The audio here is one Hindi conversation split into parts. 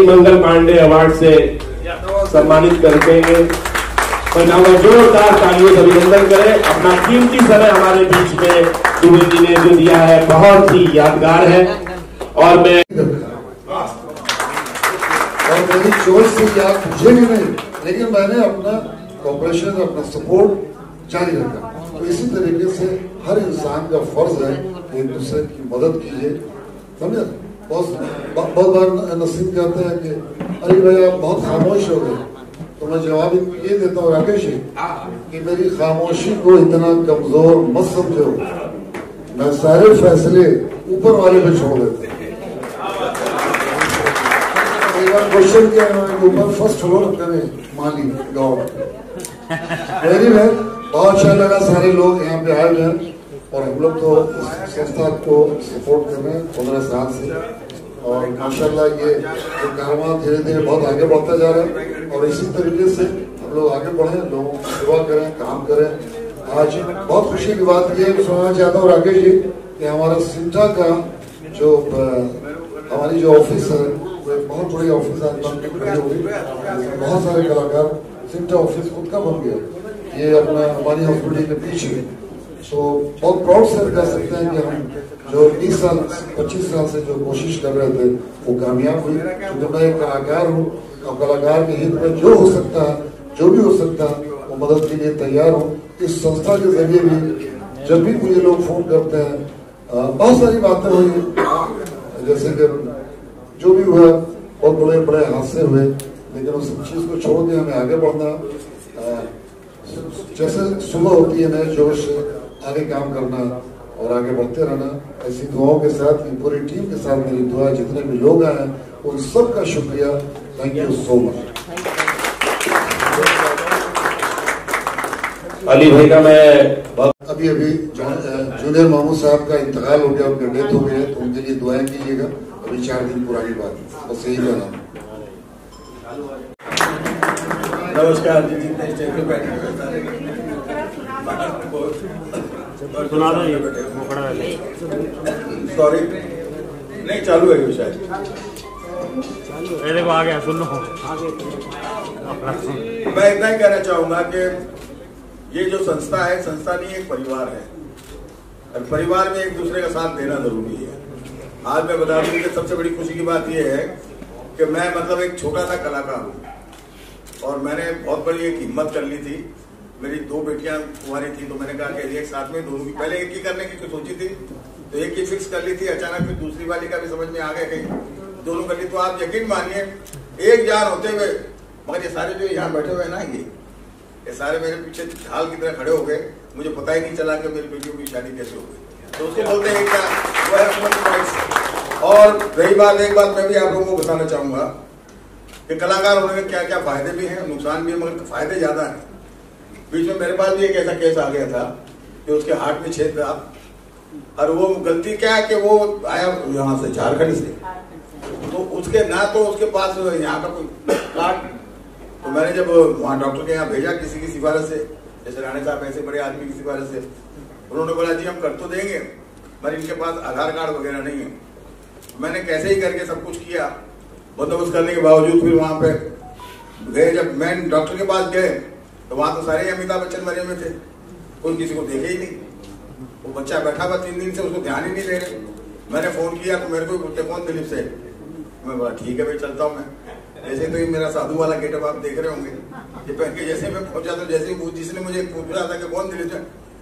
मंगल पांडे अवार्ड से सम्मानित करते हैं। जोरदार तालियों से अभिनंदन करें। अपना कीमती समय हमारे बीच में दुबे जी ने जो दिया है बहुत ही यादगार है। और मैं मेरी चॉइस से याद मुझे भी नहीं, लेकिन मैंने अपना कॉपरेशन अपना सपोर्ट जारी रखा। तो इसी तरीके से हर इंसान का फर्ज है कि एक दूसरे की मदद कीजिए, समझे। बहुत बार नसीम कहते हैं कि अरे भैया बहुत खामोश हो गए, तो मैं जवाब ये देता हूँ राकेश जी कि मेरी खामोशी को इतना कमजोर मत समझो, मैं सारे फैसले ऊपर वाले पे छोड़ देता हूँ। क्वेश्चन क्या है, ऊपर फर्स्ट फ्लोर करें माली गॉड वेरी वेल। बहुत अच्छा लगा, सारे लोग यहाँ पे आए हुए हैं और हम लोग तो इस संस्था को सपोर्ट कर रहे हैं 15 साल से। और माशाल्लाह ये कारवां धीरे धीरे बहुत आगे बढ़ता जा रहा है और इसी तरीके से हम लोग आगे बढ़े, लोगों की सेवा करें, काम करें। आज बहुत खुशी की बात ये सुनाना चाहता हूँ राकेश जी कि हमारा सिमटा का जो हमारी जो ऑफिस है वो बहुत बड़ी ऑफिस आज बन के खड़ी हुई, बहुत सारे कलाकार, सिमटा ऑफिस खुद का बन गया ये अपना हमारी हॉस्पिटल के पीछे। तो बहुत प्राउड से कह सकते हैं कि हम जो 20 साल 25 साल से जो कोशिश कर रहे थे वो कामयाब हुई। क्योंकि मैं एक कलाकार हूँ और कलाकार के हित में जो हो सकता है, जो भी हो सकता है वो मदद के लिए तैयार हूँ। इस संस्था के जरिए भी जब भी मुझे लोग फोन करते हैं बहुत सारी बातें हुई, जैसे कि जो भी हुआ बहुत बड़े बड़े हादसे हुए, लेकिन उस चीज को छोड़ के हमें आगे बढ़ना, जैसे सुबह होती है नए जोश से आगे काम करना और आगे बढ़ते रहना। ऐसी दुआओं के साथ पूरी टीम के साथ मेरी दुआ, जितने भी लोग आए हैं उन सब का शुक्रिया। Thank you so much. Ali भाई का मैं अभी जूनियर मामू साहब का इंतकाल हो गया, उनका डेथ हो गया, तो उनके लिए दुआएं कीजिएगा। अभी 4 दिन पुरानी बात, बस यही कहना। नमस्कार जी, जितने स्टेज पे बैठे सॉरी नहीं चालू है शायद देखो आ गया, सुन लो। मैं इतना ही कहना चाहूंगा कि ये जो संस्था है, संस्था नहीं एक परिवार है और परिवार में एक दूसरे का साथ देना जरूरी है। आज मैं बता दूं कि सबसे बड़ी खुशी की बात यह है कि मैं मतलब एक छोटा सा कलाकार हूँ और मैंने बहुत बड़ी एक हिम्मत कर ली थी। मेरी 2 बेटियां कुंवारी थी, तो मैंने कहा कि एक साथ में दोनों की, पहले एक ही करने की सोची थी तो एक ही फिक्स कर ली थी। अचानक फिर दूसरी वाली का भी समझ में आ गया कहीं दोनों कर ली। तो आप यकीन मानिए एक जान होते हुए, मगर ये सारे जो यहाँ बैठे हुए हैं ना, ये सारे मेरे पीछे ढाल की तरह खड़े हो गए। मुझे पता ही नहीं चला कि मेरी बेटियों की शादी कैसे हो गई। तो उसको बोलते हैं क्या। और रही बात, एक बात मैं भी आप लोगों को बताना चाहूंगा कि कलाकार होने के क्या क्या फायदे भी हैं, नुकसान भी है, मगर फायदे ज्यादा हैं। बीच में मेरे पास भी एक ऐसा केस आ गया था कि उसके हार्ट में छेद था और वो गलती क्या है कि वो आया यहाँ से झारखंड से, तो उसके ना तो उसके पास यहाँ का कोई कार्ड, तो मैंने जब वहाँ डॉक्टर के यहाँ भेजा किसी की सिफारिश से, जैसे राणे साहब ऐसे बड़े आदमी की सिफारिश से, उन्होंने बोला जी हम कर तो देंगे पर इनके पास आधार कार्ड वगैरह नहीं है। मैंने कैसे ही करके सब कुछ किया, बंदोबस्त करने के बावजूद फिर वहां पे गए। जब मैं डॉक्टर के पास गए तो वहां तो सारे अमिताभ बच्चन मरे हुए थे, कोई किसी को देखे ही नहीं। वो बच्चा बैठा हुआ 3 दिन से, उसको ध्यान ही नहीं दे रहे। मैंने फोन किया तो मेरे को पूछते कौन दिलीप से, मैं बोला ठीक है भाई चलता हूँ मैं। जैसे तो ये मेरा साधु वाला गेटअप आप देख रहे होंगे, ये पहन के जैसे मैं पहुंचा तो जैसे जिसने मुझे पूछ रहा था कि कौन दिलीप से,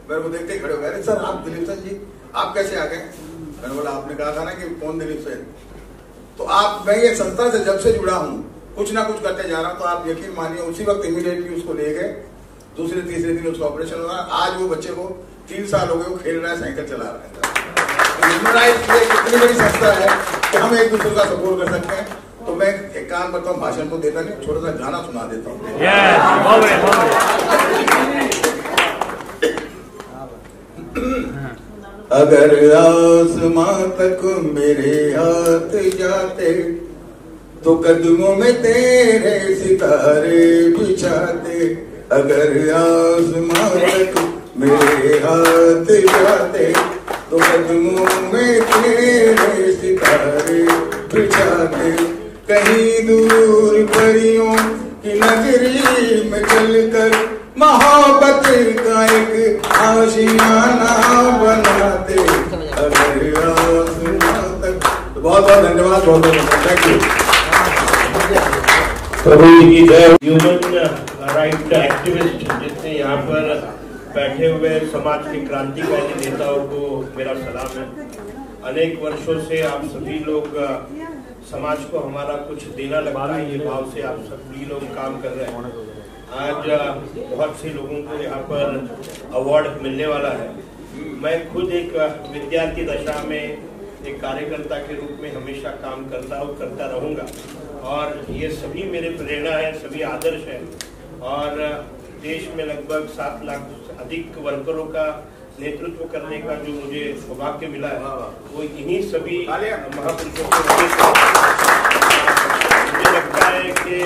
मेरे को देखते ही खड़े हो गए, अरे सर आप दिलीप सर जी आप कैसे आ गए। मैंने बोला आपने कहा था ना कि कौन दिलीप से। तो आप, मैं ये संस्था से जब से जुड़ा हूँ कुछ ना कुछ करते जा रहा हूँ, तो आप यकीन मानिए उसी वक्त इमीडिएटली उसको ले गए। दूसरे तीसरे दिन उसका ऑपरेशन हुआ। आज वो बच्चे को 3 साल हो गए, वो खेल रहा है, साइकिल चला रहा है। इतनी बड़ी संस्था है कि हम एक दूसरे का सपोर्ट कर सकते हैं। तो मैं एक काम करता हूँ, भाषण तो देता नहीं, छोटा सा गाना सुना देता हूँ। अगर आसमां तक मेरे हाथ जाते तो कदमों में तेरे सितारे बिछाते। अगर आसमां तक मेरे हाथ जाते तो कदमों में तेरे सितारे बिछाते। कहीं दूर परियों की नगरी में चलकर मोहब्बत का एक आशियाना बनाते अगर आसमां तक। तो बहुत बहुत धन्यवाद, बहुत बहुत थैंक यू। प्रभु जी की जय। ह्यूमन राइट एक्टिविस्ट जितने यहाँ पर बैठे हुए समाज के क्रांतिकारी नेताओं को मेरा सलाम है। अनेक वर्षों से आप सभी लोग समाज को हमारा कुछ देना लगता है, ये भाव से आप सभी लोग काम कर रहे हैं। आज बहुत से लोगों को यहाँ पर अवार्ड मिलने वाला है। मैं खुद एक विद्यार्थी दशा में एक कार्यकर्ता के रूप में हमेशा काम करता रहूँगा और ये सभी मेरे प्रेरणा है, सभी आदर्श है। और देश में लगभग 7 लाख अधिक वर्करों का नेतृत्व करने का जो मुझे सौभाग्य मिला है वो इन्हीं सभी महापुरुषों को मुझे लगता है कि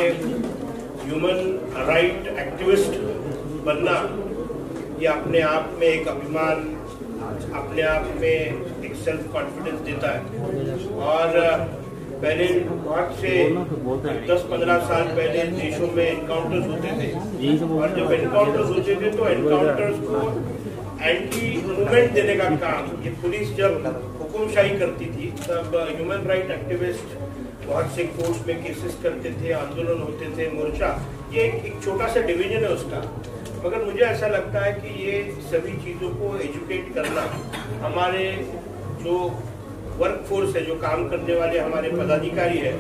ह्यूमन राइट एक्टिविस्ट बनना ये अपने आप में एक अभिमान, अपने आप में एक सेल्फ कॉन्फिडेंस देता है। और पहले बहुत से 10-15 साल पहले देशों में एनकाउंटर्स होते थे और जब एनकाउंटर्स होते थे तो एनकाउंटर्स को एंटी मूवमेंट देने का काम, ये पुलिस जब हुकुमशाही करती थी तब ह्यूमन राइट एक्टिविस्ट बहुत से कोर्ट्स में केसेस करते थे, आंदोलन होते थे, मोर्चा, ये एक छोटा सा डिवीजन है उसका। मगर मुझे ऐसा लगता है कि ये सभी चीज़ों को एजुकेट करना, हमारे जो वर्क फोर्स है, जो काम करने वाले हमारे पदाधिकारी है,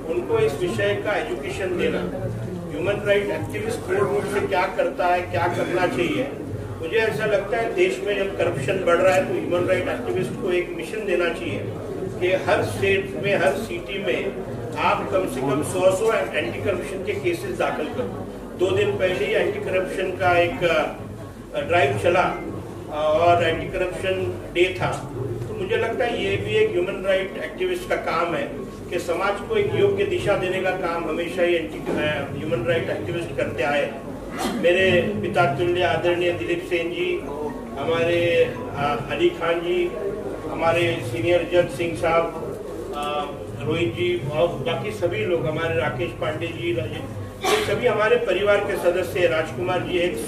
उनको इस विषय का एजुकेशन देना, ह्यूमन राइट एक्टिविस्ट मूल रूप से क्या करता है, क्या करना चाहिए। मुझे ऐसा लगता है देश में जब करप्शन बढ़ रहा है तो ह्यूमन राइट एक्टिविस्ट को एक मिशन देना चाहिए कि हर स्टेट में, हर सिटी में आप कम से कम 100 एंटी करप्शन के केसेस दाखिल करो। 2 दिन पहले ही एंटी करप्शन का एक ड्राइव चला और एंटी करप्शन डे था। तो मुझे लगता है ये भी एक ह्यूमन राइट एक्टिविस्ट का काम है कि समाज को एक योग्य दिशा देने का काम हमेशा ही ह्यूमन राइट एक्टिविस्ट करते आए। मेरे पिता तुल्य आदरणीय दिलीप सेन जी, हमारे अली खान जी, हमारे सीनियर जज सिंह साहब, रोहित जी और बाकी सभी लोग, हमारे राकेश पांडे जी, ये सभी हमारे परिवार के सदस्य। Rajkumar ji x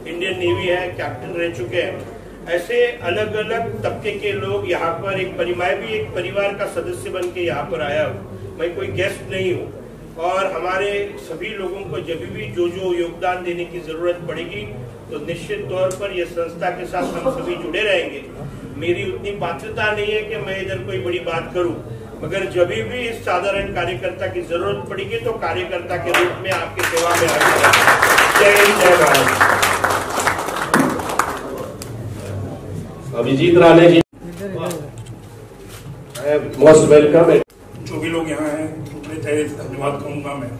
Indian navy है, कैप्टन रह चुके हैं। ऐसे अलग अलग तबके के लोग यहाँ पर मैं भी एक परिवार का सदस्य बन के यहाँ पर आया हूँ, मैं कोई गेस्ट नहीं हूँ। और हमारे सभी लोगों को जब भी जो योगदान देने की जरूरत पड़ेगी तो निश्चित तौर पर यह संस्था के साथ हम सभी जुड़े रहेंगे। मेरी उतनी पात्रता नहीं है कि मैं इधर कोई बड़ी बात करूं, मगर जब भी इस साधारण कार्यकर्ता की जरूरत पड़ेगी तो कार्यकर्ता के रूप में आपकी सेवा में आऊंगा। जय हिंद, जय भारत। अभिजीत राणे जी, मोस्ट वेलकम। जो भी लोग यहाँ हैं उतने तहे धन्यवाद कहूँगा मैं।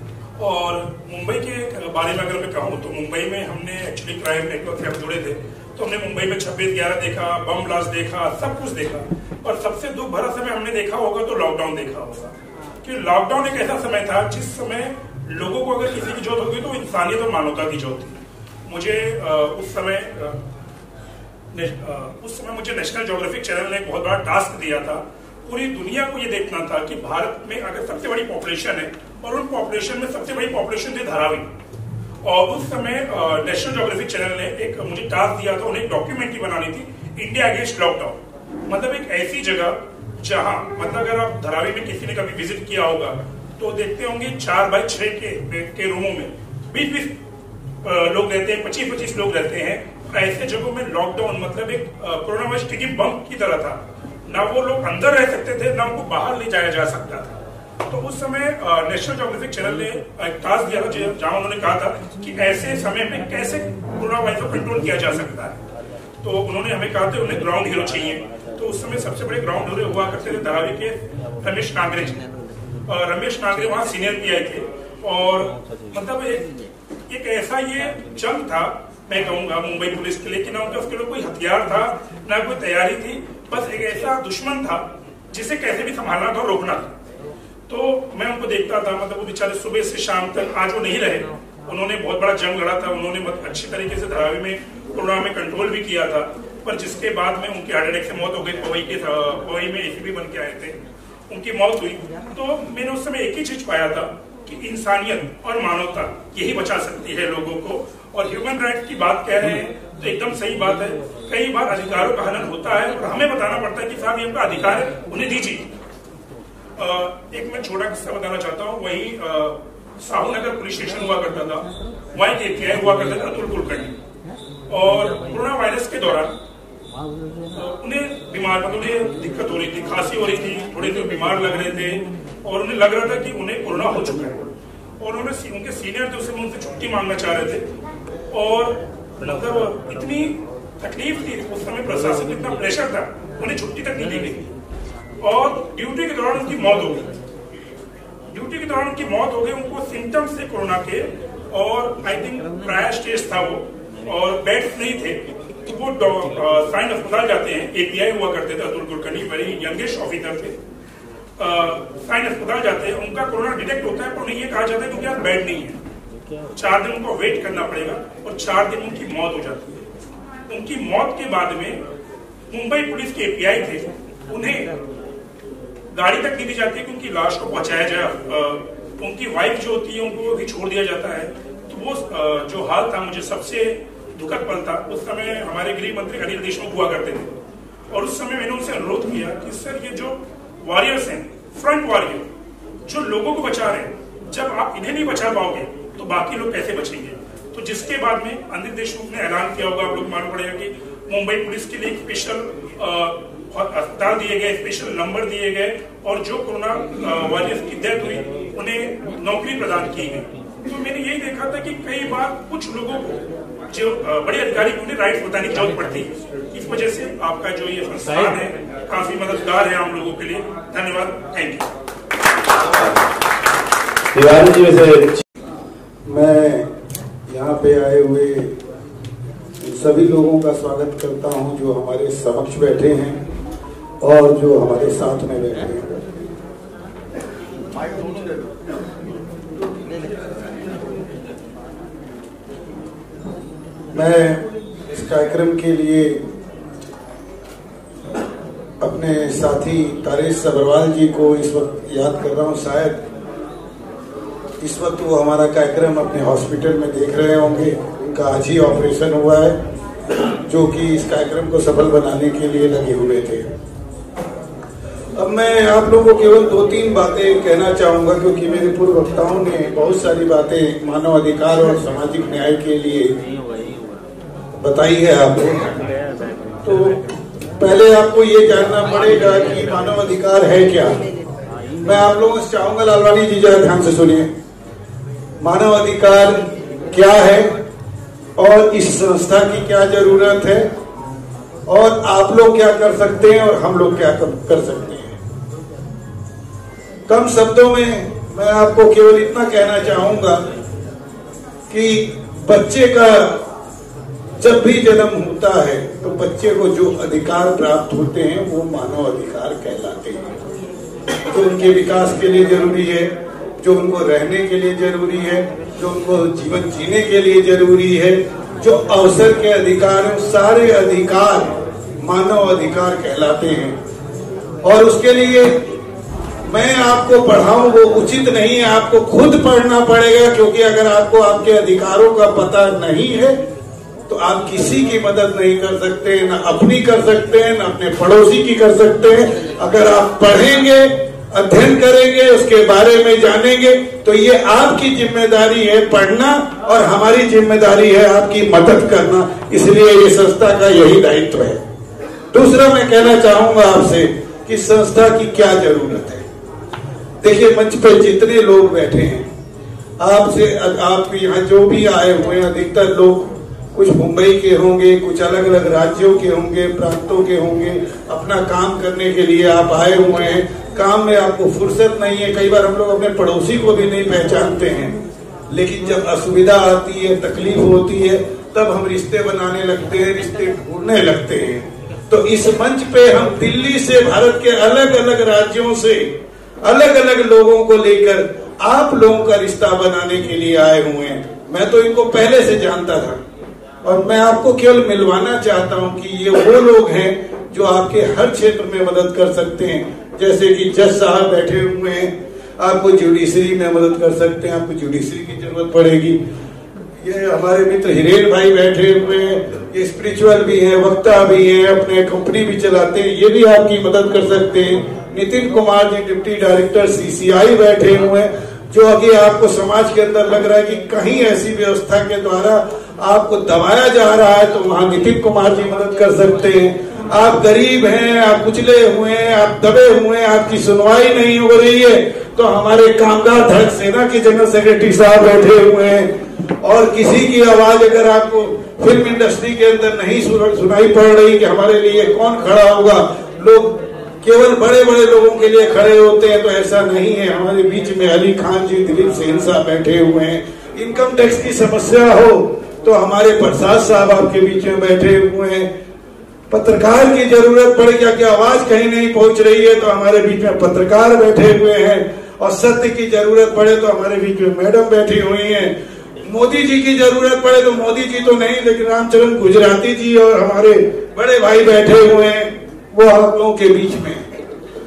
और मुंबई के बारे में अगर मैं कहूँ तो मुंबई में हमने एक्चुअली क्राइम नेटवर्क से हम जुड़े थे, तो हमने मुंबई में 26/11 देखा, बम ब्लास्ट देखा, सब कुछ देखा। और सबसे दुख भरा समय हमने देखा होगा तो लॉकडाउन देखा होगा कि लॉकडाउन एक ऐसा समय था जिस समय लोगों को अगर किसी की जरूरत होगी तो इंसानियत और मानवता की जरूरत थी। मुझे उस समय मुझे नेशनल ज्योग्राफिक चैनल ने एक बहुत बड़ा टास्क दिया था। पूरी दुनिया को ये देखना था कि भारत में अगर सबसे बड़ी पॉपुलेशन है और उन पॉपुलेशन में सबसे बड़ी पॉपुलेशन थी धारावी। और उस समय नेशनल ज्योग्राफिक चैनल ने एक मुझे टास्क दिया था, उन्हें एक डॉक्यूमेंट्री बनानी थी, इंडिया अगेंस्ट लॉकडाउन। मतलब एक ऐसी जगह जहां, मतलब अगर आप धारावी में किसी ने कभी विजिट किया होगा तो देखते होंगे 4x6 के रूमों में 20-20 लोग रहते हैं, 25-25 लोग रहते हैं। ऐसे जगहों में लॉकडाउन मतलब एक कोरोना वायरस टिकी बम की तरह था। ना वो लोग अंदर रह सकते थे, ना उनको बाहर ले जाया जा सकता था। तो उस समय नेशनल ज्योग्राफिक चैनल ने एक टास्क दिया था जहां उन्होंने कहा था कि ऐसे समय में कैसे कोरोना वायरस को कंट्रोल किया जा सकता है। तो उन्होंने हमें कहा था उन्हें ग्राउंड हीरो चाहिए। तो उस समय सबसे बड़े ग्राउंड हीरो हुआ करते थे धारावी के रमेश नागरे जी। रमेश नागरे वहाँ सीनियर पीआई थे। और मतलब एक ऐसा ये जंग था, मैं कहूंगा मुंबई पुलिस के लिए, कि ना उनका उसके लिए कोई हथियार था, ना कोई तैयारी थी, बस एक ऐसा दुश्मन था जिसे कैसे भी संभालना था और रोकना था। तो मैं उनको देखता था, मतलब वो बेचारे सुबह से शाम तक, आज वो नहीं रहे, उन्होंने बहुत बड़ा जंग लड़ा था। उन्होंने अच्छी तरीके से धारावी में कोरोना में कंट्रोल भी किया था, पर जिसके बाद में उनकी हार्ट अटैक से मौत हो गई। पवई में एसीपी बन के आए थे। उनकी मौत हुई, तो मैंने उस समय एक ही चीज पाया था कि इंसानियत और मानवता यही बचा सकती है लोगों को। और ह्यूमन राइट्स की बात कह रहे हैं तो एकदम सही बात है। कई बार अधिकारों का हनन होता है और हमें बताना पड़ता है कि साहब ये उनका अधिकार है, उन्हें दीजिए। एक मैं छोटा किस्सा बताना चाहता हूँ। वही साहू नगर पुलिस स्टेशन हुआ करता था, वहीं एक एपीआई हुआ करता था अतुल कुलकर्णी। और कोरोना वायरस के दौरान उन्हें बीमार, उन्हें दिक्कत हो रही थी, खांसी हो रही थी, थोड़े से बीमार लग रहे थे और उन्हें लग रहा था कि उन्हें कोरोना हो चुका है। और उनके सीनियर थे, उनसे छुट्टी मांगना चाह रहे थे और मतलब इतनी तकलीफ थी उस समय, प्रशासन को इतना प्रेशर था, उन्हें छुट्टी तक नहीं दी गई। और ड्यूटी के दौरान उनकी मौत हो गई। ड्यूटी के दौरान उनकी मौत हो गई, उनको सिम्टम्स थे कोरोना के और आई थिंक प्रायर स्टेज था वो और बेड्स नहीं थे। तो वो साइन अस्पताल जाते हैं, एपीआई हुआ करते थे Atul Kulkarni, very youngest officer थे। साइन अस्पताल जाते हैं, उनका कोरोना डिटेक्ट होता है पर उन्हें ये कहा जाता है क्योंकि यार बेड नहीं है, 4 दिन उनको वेट करना पड़ेगा और 4 दिन उनकी मौत हो जाती है। उनकी मौत के बाद में मुंबई पुलिस के एपीआई थे, उन्हें गाड़ी तक नहीं दी जाती कि उनकी लाश को पहुंचाया जाए। उनकी वाइफ जो होती है उनको भी छोड़ दिया जाता है। तो वो जो हाल था, मुझे सबसे दुखद पल था। उस समय हमारे गृह मंत्री अनिल देशमुख हुआ करते थे और उस समय मैंने उनसे अनुरोध किया कि सर ये जो वॉरियर्स हैं, फ्रंट वॉरियर जो लोगों को बचा रहे हैं, जब आप इन्हें नहीं बचा पाओगे तो बाकी लोग कैसे बचेंगे। तो जिसके बाद में अनिल देशमुख ने ऐलान किया होगा, आप लोग मालूम पड़ेगा कि मुंबई पुलिस के लिए स्पेशल अस्पताल दिए गए, स्पेशल नंबर दिए गए और जो कोरोना वॉरियर्स की डेथ हुई उन्हें नौकरी प्रदान की गई। तो मैंने यही देखा था कि कई बार कुछ लोगों को जो बड़े अधिकारी को उन्हें राइट्स बताने की जरूरत पड़ती है। इस वजह से आपका जो ये संस्थान है काफी मददगार है आम लोगों के लिए। धन्यवाद, थैंक यू। मैं यहाँ पे आए हुए सभी लोगों का स्वागत करता हूँ जो हमारे समक्ष बैठे हैं और जो हमारे साथ में बैठे हैं। मैं इस कार्यक्रम के लिए अपने साथी तारेश सब्रवाल जी को इस वक्त याद कर रहा हूँ। शायद इस वक्त वो हमारा कार्यक्रम अपने हॉस्पिटल में देख रहे होंगे। उनका आज ही ऑपरेशन हुआ है, जो कि इस कार्यक्रम को सफल बनाने के लिए लगे हुए थे। अब मैं आप लोगों को केवल 2-3 बातें कहना चाहूंगा, क्योंकि मेरे पूर्व वक्ताओं ने बहुत सारी बातें मानव अधिकार और सामाजिक न्याय के लिए बताई है आपको। तो पहले आपको ये जानना पड़ेगा कि मानव अधिकार है क्या। मैं आप लोगों से चाहूंगा, लालवानी जी जरा ध्यान से सुनिए, मानव अधिकार क्या है और इस संस्था की क्या जरूरत है और आप लोग क्या कर सकते हैं और हम लोग क्या कर सकते हैं। कम शब्दों में मैं आपको केवल इतना कहना चाहूंगा कि बच्चे का जब भी जन्म होता है तो बच्चे को जो अधिकार प्राप्त होते हैं वो मानव अधिकार कहलाते हैं। जो उनके विकास के लिए जरूरी है, जो उनको रहने के लिए जरूरी है, जो उनको जीवन जीने के लिए जरूरी है, जो अवसर के अधिकार हैं, सारे अधिकार मानव अधिकार कहलाते हैं। और उसके लिए मैं आपको पढ़ाऊं वो उचित नहीं है, आपको खुद पढ़ना पड़ेगा। क्योंकि अगर आपको आपके अधिकारों का पता नहीं है तो आप किसी की मदद नहीं कर सकते, न अपनी कर सकते हैं, न अपने पड़ोसी की कर सकते हैं। अगर आप पढ़ेंगे, अध्ययन करेंगे, उसके बारे में जानेंगे तो ये आपकी जिम्मेदारी है पढ़ना और हमारी जिम्मेदारी है आपकी मदद करना। इसलिए ये संस्था का यही दायित्व है। दूसरा मैं कहना चाहूंगा आपसे कि संस्था की क्या जरूरत है। देखिए, मंच पे जितने लोग बैठे हैं, आपसे आप यहाँ जो भी आए हुए हैं, अधिकतर लोग कुछ मुंबई के होंगे, कुछ अलग अलग राज्यों के होंगे, प्रांतों के होंगे। अपना काम करने के लिए आप आए हुए हैं, काम में आपको फुर्सत नहीं है। कई बार हम लोग अपने पड़ोसी को भी नहीं पहचानते हैं, लेकिन जब असुविधा आती है, तकलीफ होती है, तब हम रिश्ते बनाने लगते हैं, रिश्ते ढूंढने लगते हैं। तो इस मंच पे हम दिल्ली से, भारत के अलग अलग राज्यों से अलग अलग लोगों को लेकर आप लोगों का रिश्ता बनाने के लिए आए हुए हैं। मैं तो इनको पहले से जानता था और मैं आपको केवल मिलवाना चाहता हूं कि ये वो लोग हैं जो आपके हर क्षेत्र में मदद कर सकते हैं। जैसे कि जज साहब बैठे हुए हैं, आपको जुडिशरी में मदद कर सकते हैं, आपको जुडिशरी की जरूरत पड़ेगी। ये हमारे मित्र हिरेन भाई बैठे हुए हैं, ये स्पिरिचुअल भी हैं, वक्ता भी हैं, अपने कंपनी भी चलाते हैं, ये भी आपकी मदद कर सकते हैं। Nitin Kumar ji deputy director CCI बैठे हुए हैं, जो अभी आपको समाज के अंदर लग रहा है कि कहीं ऐसी व्यवस्था के द्वारा आपको दबाया जा रहा है, तो वहां नितिन कुमार जी मदद कर सकते हैं। आप गरीब हैं, आप कुचले हुए हैं, आप दबे हुए हैं, आपकी सुनवाई नहीं हो रही है, तो हमारे कामगार धड़क सेना के जनरल सेक्रेटरी साहब बैठे हुए हैं। और किसी की आवाज अगर आपको फिल्म इंडस्ट्री के अंदर नहीं सुनाई पड़ रही कि हमारे लिए कौन खड़ा होगा, लोग केवल बड़े बड़े लोगों के लिए खड़े होते हैं, तो ऐसा नहीं है। हमारे बीच में अली खान जी, दिलीप सेन साहब बैठे हुए हैं। इनकम टैक्स की समस्या हो तो हमारे प्रसाद साहब आपके बीच में बैठे हुए हैं। पत्रकार की जरूरत पड़े, क्या आवाज कहीं नहीं पहुंच रही है, तो हमारे बीच में पत्रकार बैठे हुए हैं। और सत्य की जरूरत पड़े तो हमारे बीच में मैडम बैठी हुई हैं। मोदी जी की जरूरत पड़े तो मोदी जी तो नहीं, लेकिन रामचरण गुजराती जी और हमारे बड़े भाई बैठे हुए हैं, वो आप लोगों के बीच में।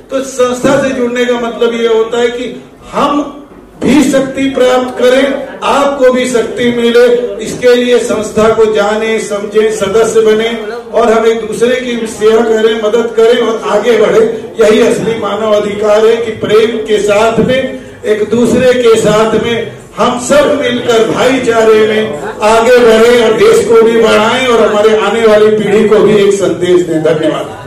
तो संस्था से जुड़ने का मतलब ये होता है कि हम भी शक्ति प्राप्त करें, आपको भी शक्ति मिले। इसके लिए संस्था को जाने, समझे, सदस्य बने और हम एक दूसरे की सेवा करें, मदद करें और आगे बढ़े। यही असली मानव अधिकार है कि प्रेम के साथ में, एक दूसरे के साथ में हम सब मिलकर भाईचारे में आगे बढ़े और देश को भी बढ़ाएं और हमारे आने वाली पीढ़ी को भी एक संदेश दें। धन्यवाद।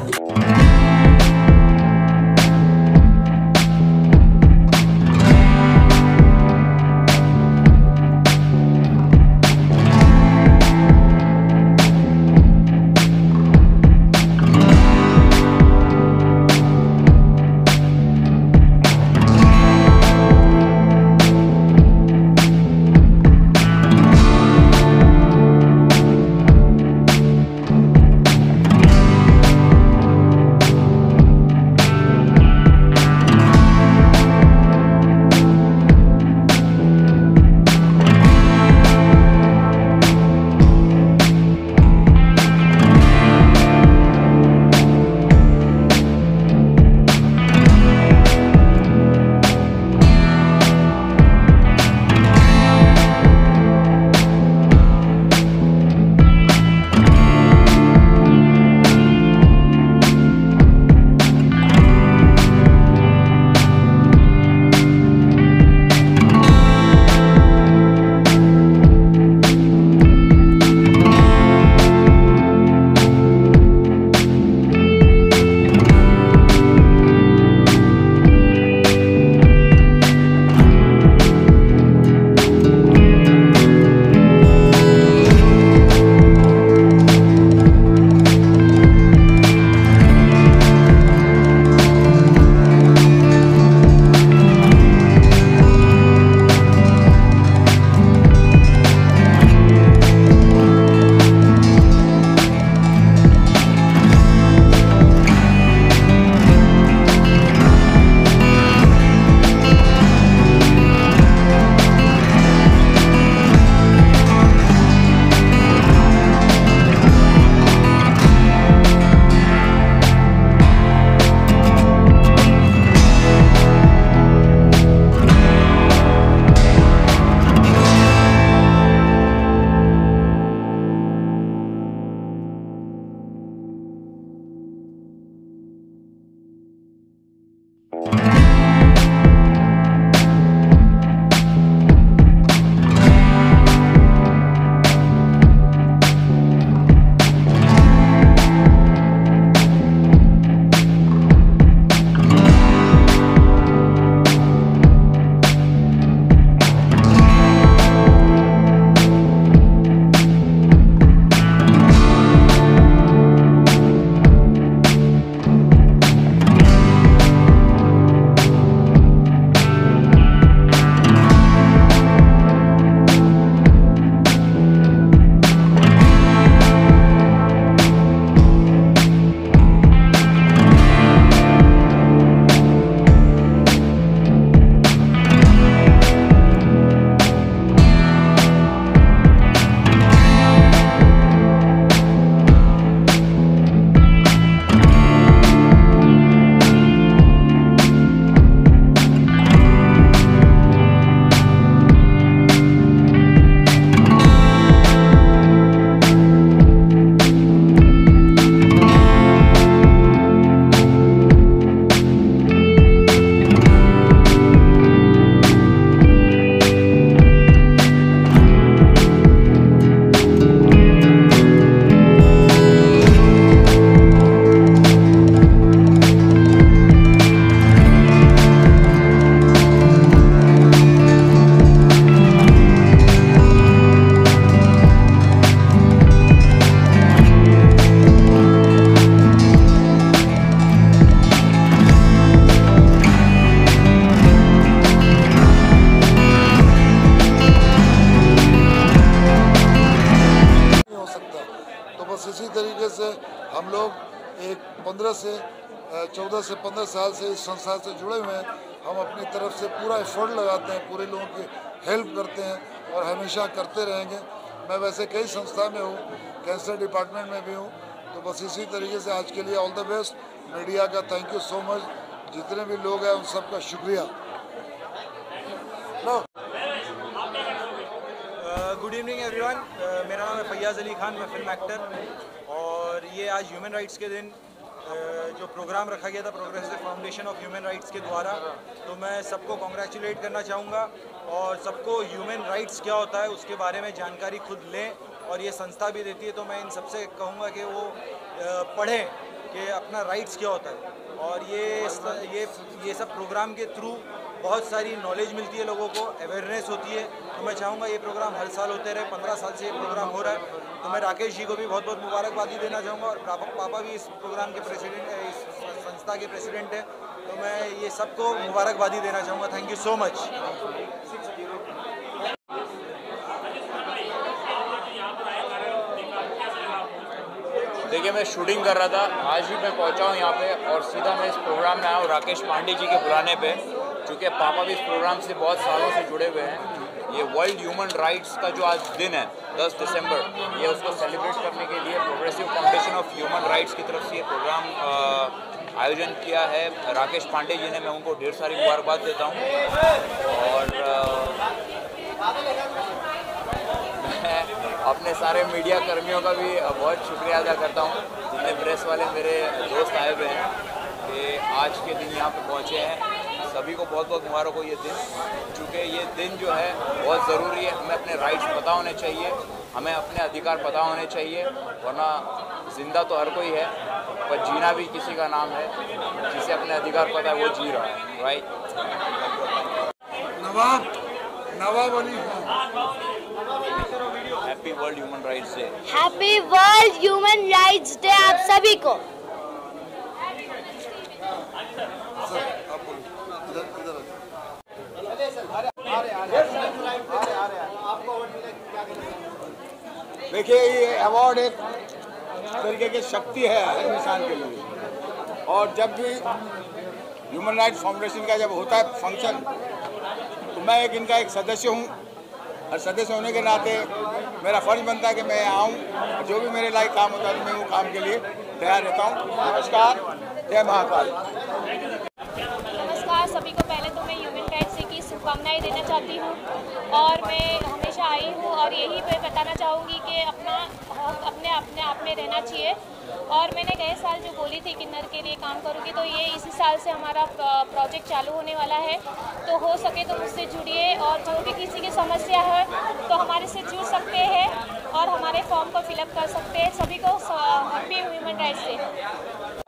से हम लोग 14 से 15 साल से इस संस्था से जुड़े हुए हैं। हम अपनी तरफ से पूरा एफर्ट लगाते हैं, पूरे लोगों की हेल्प करते हैं और हमेशा करते रहेंगे। मैं वैसे कई संस्था में हूँ, कैंसर डिपार्टमेंट में भी हूँ, तो बस इसी तरीके से आज के लिए ऑल द बेस्ट। मीडिया का थैंक यू सो मच, जितने भी लोग हैं उन सबका शुक्रिया। गुड इवनिंग एवरीवन, मेरा नाम है फैयाज़ अली खान, मैं फिल्म एक्टर। और ये आज ह्यूमन राइट्स के दिन जो प्रोग्राम रखा गया था progressive foundation of human rights के द्वारा, तो मैं सबको कॉन्ग्रेचुलेट करना चाहूँगा और सबको ह्यूमन राइट्स क्या होता है उसके बारे में जानकारी खुद लें। और ये संस्था भी देती है, तो मैं इन सबसे कहूँगा कि वो पढ़ें कि अपना राइट्स क्या होता है। और ये सब प्रोग्राम के थ्रू बहुत सारी नॉलेज मिलती है, लोगों को अवेयरनेस होती है। तो मैं चाहूँगा ये प्रोग्राम हर साल होते रहे। 15 साल से ये प्रोग्राम हो रहा है, तो मैं राकेश जी को भी बहुत बहुत मुबारकबादी देना चाहूँगा। और पापा भी इस प्रोग्राम के प्रेसिडेंट है, इस संस्था के प्रेसिडेंट है, तो मैं ये सबको मुबारकबादी देना चाहूँगा। Thank you so much. देखिए, मैं शूटिंग कर रहा था, आज ही मैं पहुंचा हूं यहाँ पे और सीधा मैं इस प्रोग्राम में आया हूँ राकेश पांडे जी के बुलाने पे, क्योंकि पापा भी इस प्रोग्राम से बहुत सालों से जुड़े हुए हैं। ये वर्ल्ड ह्यूमन राइट्स का जो आज दिन है 10 दिसंबर, ये उसको सेलिब्रेट करने के लिए progressive foundation of human rights की तरफ से ये प्रोग्राम आयोजन किया है राकेश पांडे जी ने। मैं उनको ढेर सारी मुबारकबाद देता हूँ और अपने सारे मीडिया कर्मियों का भी बहुत शुक्रिया अदा करता हूँ, जितने प्रेस वाले मेरे दोस्त आए हुए हैं कि आज के दिन यहाँ पे पहुँचे हैं। सभी को बहुत बहुत मुबारक हो ये दिन, क्योंकि ये दिन जो है बहुत ज़रूरी है। हमें अपने राइट्स पता होने चाहिए, हमें अपने अधिकार पता होने चाहिए, वरना जिंदा तो हर कोई है पर जीना भी किसी का नाम है। जिसे अपने अधिकार पता है वो जी रहा है, right. Nawab Ali, happy world human rights day. Happy world human rights day आप सभी को। देखिए, ये अवार्ड एक तरीके की शक्ति है हर इंसान के लिए। और जब भी ह्यूमन राइट्स फाउंडेशन का जब होता है फंक्शन, तो मैं इनका एक सदस्य हूँ और सदस्य होने के नाते मेरा फर्ज बनता है कि मैं आऊँ, जो भी मेरे लायक काम होता है तो मैं वो काम के लिए तैयार रहता हूँ। नमस्कार, जय महाकाल। नमस्कार सभी को। पहले तो मैं ह्यूमन राइट्स डे की शुभकामनाएं देना चाहती हूँ और मैं हमेशा आई हूँ और यही मैं बताना चाहूँगी कि अपना हक अपने आप में रहना चाहिए। और मैंने गए साल जो बोली थी किन्नर के लिए काम करूँगी, तो ये इसी साल से हमारा प्रोजेक्ट चालू होने वाला है। तो हो सके तो मुझसे जुड़िए और जो भी किसी की समस्या है तो हमारे से जुड़ सकते हैं और हमारे फॉर्म को फिलअप कर सकते हैं। सभी को हैप्पी ह्यूमन राइट्स डे।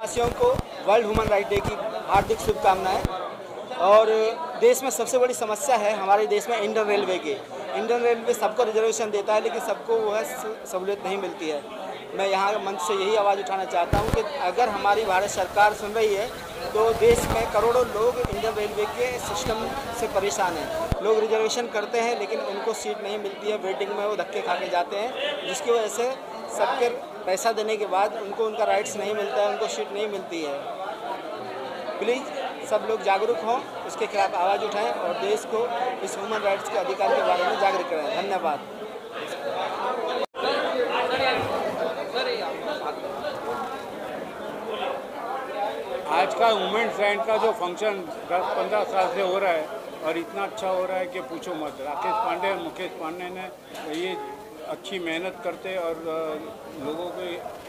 वासियों को वर्ल्ड ह्यूमन राइट डे की हार्दिक शुभकामनाएं। और देश में सबसे बड़ी समस्या है हमारे देश में इंडियन रेलवे की। इंडियन रेलवे सबको रिजर्वेशन देता है, लेकिन सबको वह सहूलियत नहीं मिलती है। मैं यहाँ मंच से यही आवाज़ उठाना चाहता हूँ कि अगर हमारी भारत सरकार सुन रही है तो देश में करोड़ों लोग इंडियन रेलवे के सिस्टम से परेशान हैं। लोग रिजर्वेशन करते हैं लेकिन उनको सीट नहीं मिलती है, वेटिंग में वो धक्के खा के जाते हैं, जिसकी वजह से सबके पैसा देने के बाद उनको उनका राइट्स नहीं मिलता है, उनको सीट नहीं मिलती है। प्लीज़ सब लोग जागरूक हों, इसके खिलाफ आवाज़ उठाएं और देश को इस ह्यूमन राइट्स के अधिकार के बारे में जागरूक करें। धन्यवाद। आज का वुमेन्स राइट का जो फंक्शन 10-15 साल से हो रहा है और इतना अच्छा हो रहा है कि पूछो मत। राकेश पांडे और मुकेश पांडे ने ये अच्छी मेहनत करते और लोगों को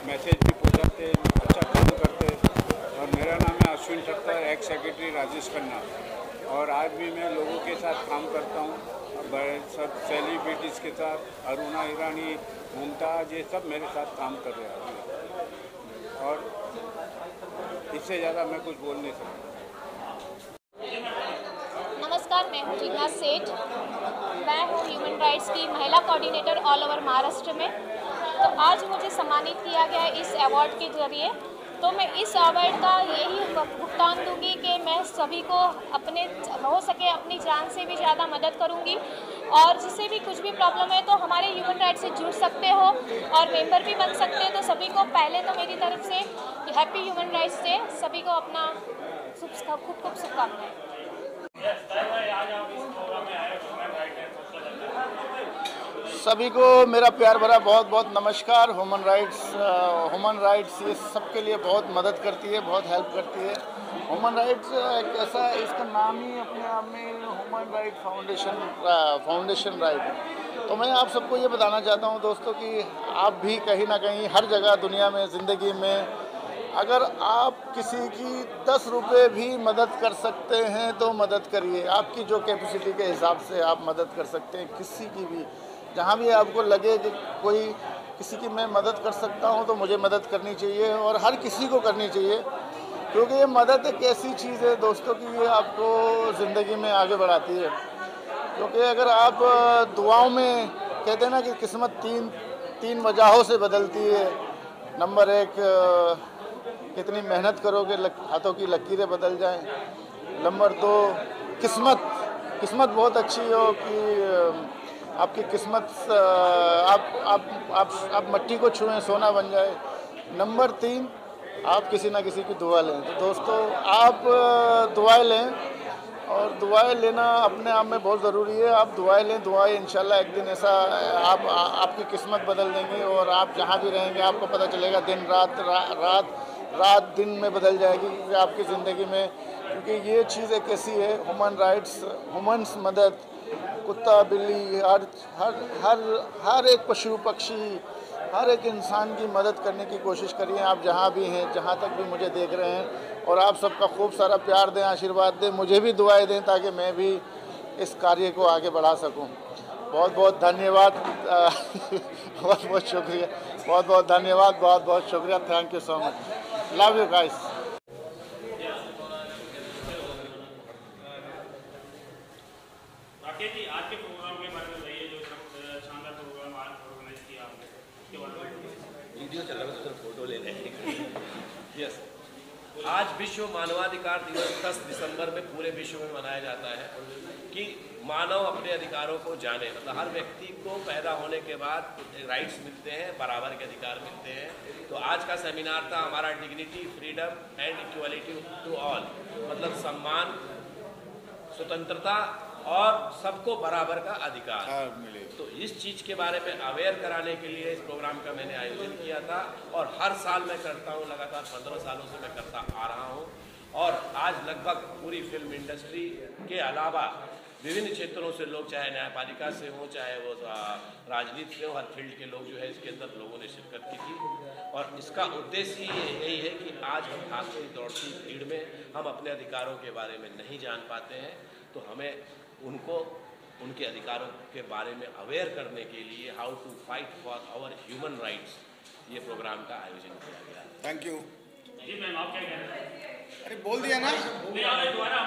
मैसेज भी पहुंचाते, अच्छा काम करते। और मेरा नाम है अश्विन ठक्कर, एक्स सेक्रेटरी राजेश खन्ना। और आज भी मैं लोगों के साथ काम करता हूँ, सब सेलिब्रिटीज़ के साथ। अरुणा ईरानी, मुमताज़, ये सब मेरे साथ काम कर रहे हैं और इससे ज़्यादा मैं कुछ बोल नहीं सकता। नमस्कार, मैं हूँ जिज्ञासा सेठ। मैं हूँ ह्यूमन राइट्स की महिला कोऑर्डिनेटर ऑल ओवर महाराष्ट्र में। तो आज मुझे सम्मानित किया गया है इस अवार्ड के जरिए। तो मैं इस अवार्ड का यही भुगतान दूंगी कि मैं सभी को अपने हो सके अपनी जान से भी ज़्यादा मदद करूंगी, और जिससे भी कुछ भी प्रॉब्लम है तो हमारे ह्यूमन राइट्स से जुड़ सकते हो और मेंबर भी बन सकते हैं। तो सभी को पहले तो मेरी तरफ से हैप्पी ह्यूमन राइट्स डे, सभी को अपना खूब खूब शुभकामनाएं। सभी को मेरा प्यार भरा बहुत बहुत नमस्कार। ह्यूमन राइट्स ये सबके लिए बहुत मदद करती है, बहुत हेल्प करती है। ह्यूमन राइट्स एक ऐसा, इसका नाम ही अपने आप में ह्यूमन राइट फाउंडेशन राइट। तो मैं आप सबको ये बताना चाहता हूँ दोस्तों कि आप भी कहीं ना कहीं हर जगह दुनिया में ज़िंदगी में अगर आप किसी की 10 रुपये भी मदद कर सकते हैं तो मदद करिए। आपकी जो कैपेसिटी के हिसाब से आप मदद कर सकते हैं, किसी की भी जहाँ भी आपको लगे कि कोई किसी की मैं मदद कर सकता हूँ तो मुझे मदद करनी चाहिए और हर किसी को करनी चाहिए, क्योंकि ये मदद एक ऐसी चीज़ है दोस्तों कि ये आपको ज़िंदगी में आगे बढ़ाती है। क्योंकि अगर आप दुआओं में कहते हैं ना कि किस्मत तीन वजहों से बदलती है। नंबर 1, कितनी मेहनत करोगे हाथों की लकीरें बदल जाएं। नंबर 2, किस्मत बहुत अच्छी हो कि आपकी किस्मत आप मट्टी को छुएं सोना बन जाए। नंबर 3, आप किसी ना किसी की दुआ लें। तो दोस्तों आप दुआएं लें और दुआएं लेना अपने आप में बहुत ज़रूरी है। आप दुआएं लें, दुआएं इंशाल्लाह एक दिन ऐसा आपकी किस्मत बदल देंगी और आप जहाँ भी रहेंगे आपको पता चलेगा दिन रात दिन में बदल जाएगी क्योंकि आपकी ज़िंदगी में, क्योंकि ये चीज़ एक ऐसी है ह्यूमन राइट्स, ह्यूमन्स मदद, कुत्ता बिल्ली हर एक पशु पक्षी हर एक इंसान की मदद करने की कोशिश करिए। आप जहाँ भी हैं, जहाँ तक भी मुझे देख रहे हैं, और आप सबका खूब सारा प्यार दें, आशीर्वाद दें, मुझे भी दुआएं दें ताकि मैं भी इस कार्य को आगे बढ़ा सकूं। बहुत बहुत धन्यवाद। बहुत बहुत शुक्रिया, बहुत बहुत धन्यवाद, बहुत बहुत शुक्रिया। Thank you so much, love you guys. Rakesh ji, आज के प्रोग्राम के बारे में बताइए, जो शानदार प्रोग्राम आज ऑर्गेनाइज किया आपने, उसके बारे में। वीडियो चल रहा है तो फोटो ले लें। यस, आज विश्व मानवाधिकार दिवस 10 दिसंबर में पूरे विश्व में मनाया जाता है कि मानव अपने अधिकारों को जाने। मतलब हर व्यक्ति को पैदा होने के बाद राइट्स मिलते हैं, बराबर के अधिकार मिलते हैं। तो आज का सेमिनार था हमारा dignity, freedom and equality to all, मतलब सम्मान, स्वतंत्रता और सबको बराबर का अधिकार मिले। तो इस चीज़ के बारे में अवेयर कराने के लिए इस प्रोग्राम का मैंने आयोजन किया था और हर साल मैं करता हूँ, लगातार 15 सालों से मैं करता आ रहा हूँ। और आज लगभग पूरी फिल्म इंडस्ट्री के अलावा विभिन्न क्षेत्रों से लोग, चाहे न्यायपालिका से हों, चाहे वो राजनीति से हो, हर फील्ड के लोग जो है इसके अंदर लोगों ने शिरकत की थी। और इसका उद्देश्य यही है कि आज हम भागती दौड़ती भीड़ में हम अपने अधिकारों के बारे में नहीं जान पाते हैं, तो हमें उनको उनके अधिकारों के बारे में अवेयर करने के लिए how to fight for our human rights, ये प्रोग्राम का आयोजन किया गया। थैंक यू जी मैम, आप क्या कह रहे हैं? अरे बोल दिया ना, दोबारा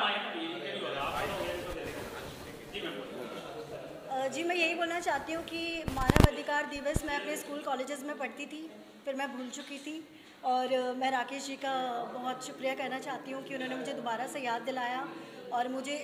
जी मैं यही बोलना चाहती हूँ कि मानव अधिकार दिवस मैं अपने स्कूल कॉलेजेस में पढ़ती थी, फिर मैं भूल चुकी थी, और मैं राकेश जी का बहुत शुक्रिया कहना चाहती हूँ कि उन्होंने मुझे दोबारा से याद दिलाया और मुझे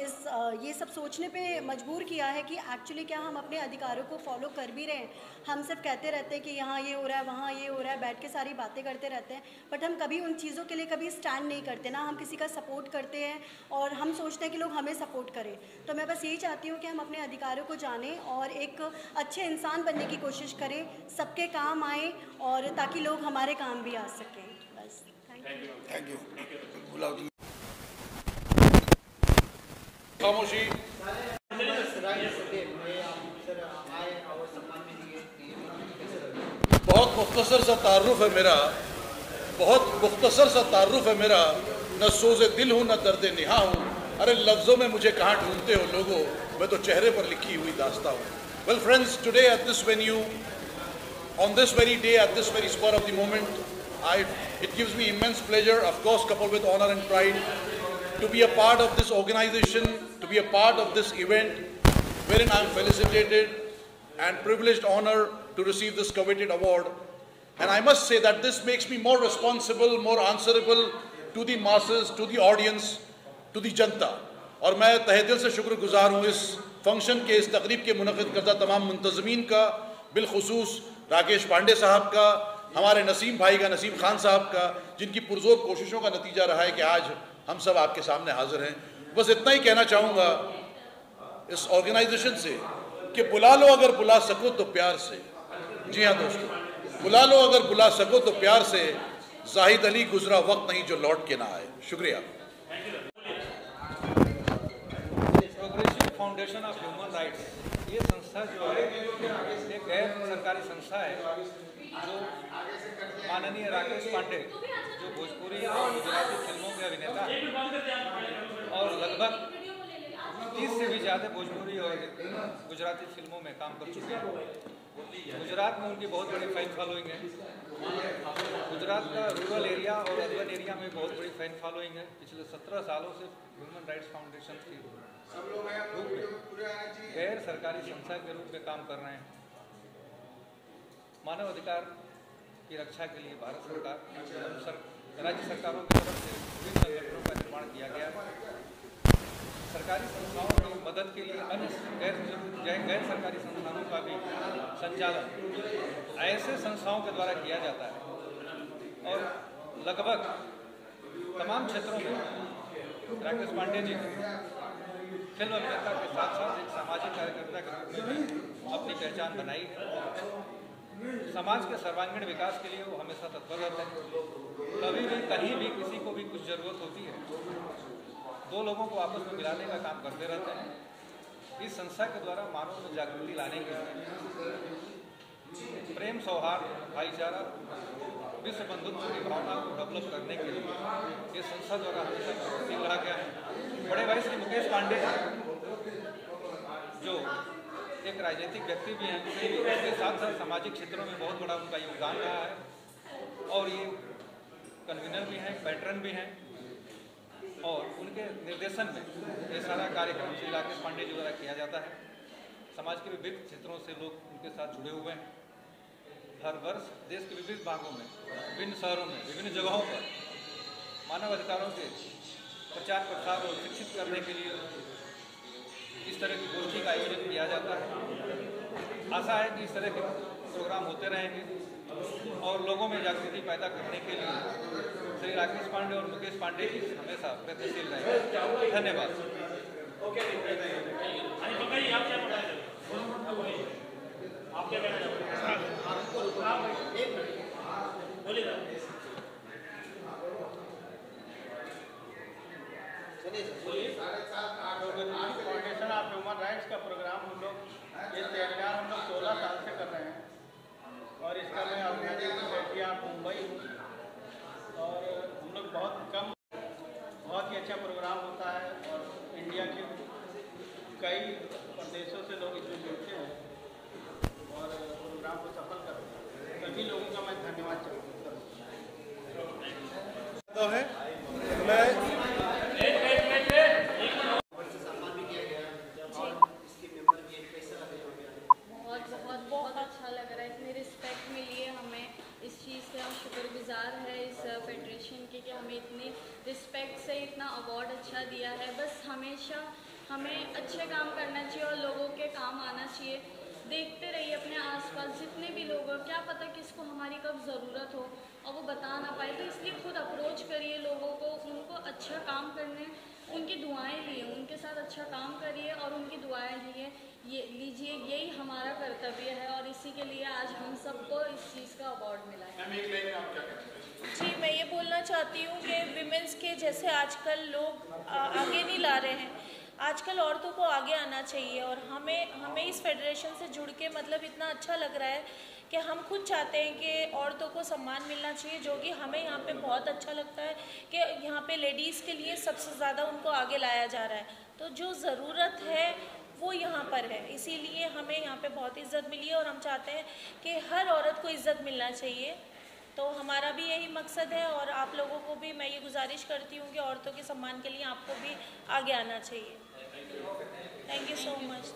ये सब सोचने पे मजबूर किया है कि एक्चुअली क्या हम अपने अधिकारों को फॉलो कर भी रहे हैं। हम सिर्फ कहते रहते हैं कि यहाँ ये हो रहा है, वहाँ ये हो रहा है, बैठ के सारी बातें करते रहते हैं, बट हम कभी उन चीज़ों के लिए कभी स्टैंड नहीं करते, ना हम किसी का सपोर्ट करते हैं और हम सोचते हैं कि लोग हमें सपोर्ट करें। तो मैं बस यही चाहती हूँ कि हम अपने अधिकारों को जानें और एक अच्छे इंसान बनने की कोशिश करें, सबके काम आएँ और ताकि लोग हमारे काम भी आ सकें। बस थैंक यू। खामोशी। बहुत मुख्तसर सा तारुफ है मेरा, बहुत मुख्तसर सा तारुफ है मेरा, न सोज़े दिल हूँ न दर्द निहा हूँ। अरे लफ्ज़ों में मुझे कहाँ ढूंढते हो लोगों, मैं तो चेहरे पर लिखी हुई दास्ता हूँ। Well friends, today at this venue, on this very day, at this very spur of the moment, it gives me immense pleasure, of course coupled with honor and pride, to be a part of this organization, to be a part of this event, wherein I am felicitated and privileged honor to receive this coveted award. And I must say that this makes me more responsible, more answerable to the masses, to the audience, to the जनता. और मैं तहे दिल से शुक्रगुजार हूँ इस फंक्शन के इस तकरीब के मुनक़िद करदा तमाम मुंतज़मीन का, बिलखुसूस राकेश पांडे साहब का, हमारे नसीम भाई का, नसीम खान साहब का, जिनकी पुरजोर कोशिशों का नतीजा रहा है कि आज हम सब आपके सामने हाजिर हैं। बस इतना ही कहना चाहूँगा इस ऑर्गेनाइजेशन से कि बुला लो अगर बुला सको तो प्यार से। जी हाँ दोस्तों, बुला लो अगर बुला सको तो प्यार से। जाहिद अली गुजरा वक्त नहीं जो लौट के ना आए। शुक्रिया। Progressive foundation of human rights, ये संस्था जो है एक गैर सरकारी संस्था है जो माननीय राकेश पांडे जो भोजपुरी और गुजराती फिल्मों के अभिनेता हैं और लगभग 30 से भी ज़्यादा भोजपुरी और गुजराती फिल्मों में काम कर चुके हैं। गुजरात में उनकी बहुत बड़ी फैन फॉलोइंग है। गुजरात का रूरल एरिया और अर्बन एरिया में बहुत बड़ी फैन फॉलोइंग है। पिछले 17 सालों से ह्यूमन राइट्स फाउंडेशन के रूप में गैर सरकारी संस्था के रूप में काम कर रहे हैं। मानव अधिकार की रक्षा के लिए भारत सरकार, राज्य सरकारों की तरफ से विभिन्न संगठनों का निर्माण किया गया है। सरकारी संस्थाओं की मदद के लिए अन्य गैर सरकारी संस्थानों का भी संचालन ऐसे संस्थाओं के द्वारा किया जाता है और लगभग तमाम क्षेत्रों में राकेश पांडे जी फिल्म अभिनेता के साथ साथ एक सामाजिक कार्यकर्ता के रूप में भी अपनी पहचान बनाई है। समाज के सर्वांगीण विकास के लिए वो हमेशा तत्पर रहते हैं। कभी भी कहीं भी किसी को भी कुछ ज़रूरत होती है, दो लोगों को आपस में मिलाने का काम करते रहते हैं। इस संस्था के द्वारा मानव में जागृति लाने के लिए, प्रेम, सौहार्द, भाईचारा, विश्व बंधुत्व की भावना को डेवलप करने के लिए इस संस्था द्वारा हमेशा प्रगतिशील रहा गया है। बड़े भाई श्री मुकेश पांडे जो एक राजनीतिक व्यक्ति भी हैं, उसके साथ साथ सामाजिक क्षेत्रों में बहुत बड़ा उनका योगदान रहा है और ये कन्वीनर भी हैं, पैटर्न भी हैं और उनके निर्देशन में ये सारा कार्यक्रम श्री राकेश पांडे जी द्वारा किया जाता है। समाज के विभिन्न क्षेत्रों से लोग उनके साथ जुड़े हुए हैं। हर वर्ष देश के विभिन्न भागों में, विभिन्न शहरों में, विभिन्न जगहों पर मानव अधिकारों के प्रचार प्रसार और शिक्षित करने के लिए इस तरह की गोष्ठी का आयोजन किया जाता है। आशा है कि इस तरह के प्रोग्राम होते रहेंगे और लोगों में जागृति पैदा करने के लिए श्री राकेश पांडे और मुकेश पांडे जी हमेशा प्रयत्नशील रहेंगे। धन्यवाद। फाउंडेशन ऑफ ह्यूमन राइट्स का प्रोग्राम हम लोग ये तैयार हम लोग 16 साल से कर रहे हैं और इसका मैं ऑर्गेनाइजिंग मुंबई हूँ और हम लोग बहुत ही अच्छा प्रोग्राम होता है और इंडिया के कई प्रदेशों से लोग इसमें जुड़ते हैं और प्रोग्राम को सफल करते हैं। सभी लोगों का मैं धन्यवाद चाहता हूँ। बहुत अच्छा लग रहा है, इतनी रिस्पेक्ट मिली है हमें। इस चीज़ से हम शुक्रगुजार है इस फेडरेशन के कि हमें इतनी रिस्पेक्ट से इतना अवार्ड अच्छा दिया है। बस हमेशा हमें अच्छे काम करना चाहिए और लोगों के काम आना चाहिए। देखते रहिए अपने आसपास जितने भी लोग हो, क्या पता किसको हमारी कब ज़रूरत हो और वो बता ना पाए, तो इसलिए खुद अप्रोच करिए लोगों को, उनको अच्छा काम करने, उनकी दुआएं लिए, उनके साथ अच्छा काम करिए और उनकी दुआएं लीजिए। यही हमारा कर्तव्य है और इसी के लिए आज हम सबको इस चीज़ का अवार्ड मिला है। जी, मैं ये बोलना चाहती हूँ कि विमेंस के जैसे आजकल लोग आगे नहीं ला रहे हैं, आजकल औरतों को आगे आना चाहिए और हमें इस फेडरेशन से जुड़ के मतलब इतना अच्छा लग रहा है कि हम खुद चाहते हैं कि औरतों को सम्मान मिलना चाहिए, जो कि हमें यहाँ पे बहुत अच्छा लगता है कि यहाँ पे लेडीज़ के लिए सबसे ज़्यादा उनको आगे लाया जा रहा है। तो जो ज़रूरत है वो यहाँ पर है, इसीलिए हमें यहाँ पे बहुत इज़्ज़त मिली है और हम चाहते हैं कि हर औरत को इज़्ज़त मिलना चाहिए। तो हमारा भी यही मकसद है और आप लोगों को भी मैं ये गुजारिश करती हूँ कि औरतों के सम्मान के लिए आपको भी आगे आना चाहिए। Thank you so much.